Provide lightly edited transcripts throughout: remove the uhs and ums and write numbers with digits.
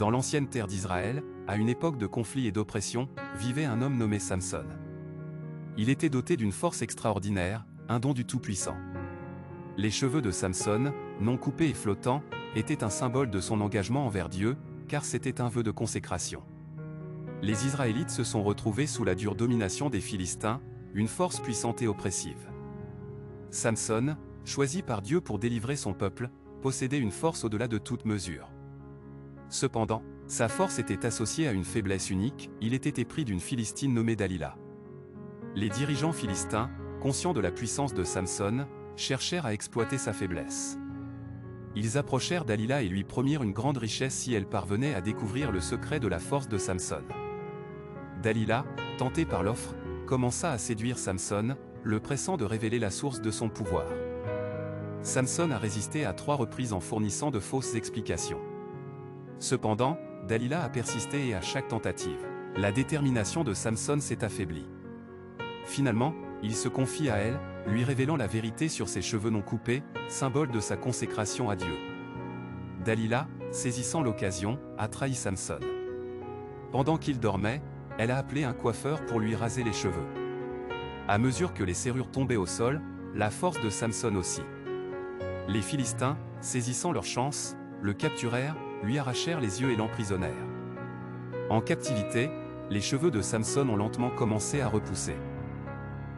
Dans l'ancienne terre d'Israël, à une époque de conflit et d'oppression, vivait un homme nommé Samson. Il était doté d'une force extraordinaire, un don du Tout-Puissant. Les cheveux de Samson, non coupés et flottants, étaient un symbole de son engagement envers Dieu, car c'était un vœu de consécration. Les Israélites se sont retrouvés sous la dure domination des Philistins, une force puissante et oppressive. Samson, choisi par Dieu pour délivrer son peuple, possédait une force au-delà de toute mesure. Cependant, sa force était associée à une faiblesse unique, il était épris d'une Philistine nommée Dalila. Les dirigeants philistins, conscients de la puissance de Samson, cherchèrent à exploiter sa faiblesse. Ils approchèrent Dalila et lui promirent une grande richesse si elle parvenait à découvrir le secret de la force de Samson. Dalila, tentée par l'offre, commença à séduire Samson, le pressant de révéler la source de son pouvoir. Samson a résisté à 3 reprises en fournissant de fausses explications. Cependant, Dalila a persisté et à chaque tentative, la détermination de Samson s'est affaiblie. Finalement, il se confie à elle, lui révélant la vérité sur ses cheveux non coupés, symbole de sa consécration à Dieu. Dalila, saisissant l'occasion, a trahi Samson. Pendant qu'il dormait, elle a appelé un coiffeur pour lui raser les cheveux. À mesure que les serrures tombaient au sol, la force de Samson aussi. Les Philistins, saisissant leur chance, le capturèrent, lui arrachèrent les yeux et l'emprisonnèrent. En captivité, les cheveux de Samson ont lentement commencé à repousser.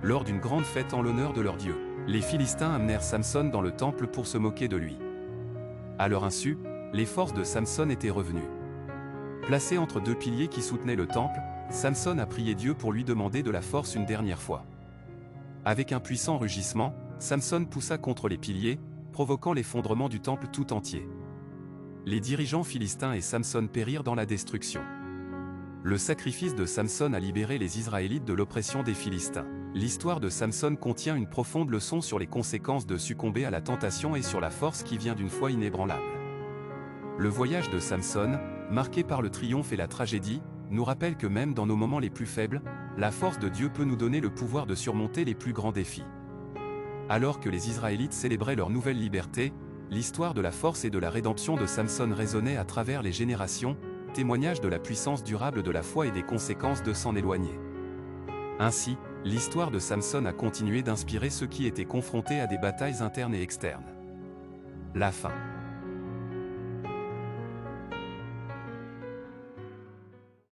Lors d'une grande fête en l'honneur de leur Dieu, les Philistins amenèrent Samson dans le temple pour se moquer de lui. À leur insu, les forces de Samson étaient revenues. Placé entre 2 piliers qui soutenaient le temple, Samson a prié Dieu pour lui demander de la force une dernière fois. Avec un puissant rugissement, Samson poussa contre les piliers, provoquant l'effondrement du temple tout entier. Les dirigeants philistins et Samson périrent dans la destruction. Le sacrifice de Samson a libéré les Israélites de l'oppression des Philistins. L'histoire de Samson contient une profonde leçon sur les conséquences de succomber à la tentation et sur la force qui vient d'une foi inébranlable. Le voyage de Samson, marqué par le triomphe et la tragédie, nous rappelle que même dans nos moments les plus faibles, la force de Dieu peut nous donner le pouvoir de surmonter les plus grands défis. Alors que les Israélites célébraient leur nouvelle liberté, l'histoire de la force et de la rédemption de Samson résonnait à travers les générations, témoignage de la puissance durable de la foi et des conséquences de s'en éloigner. Ainsi, l'histoire de Samson a continué d'inspirer ceux qui étaient confrontés à des batailles internes et externes. La fin.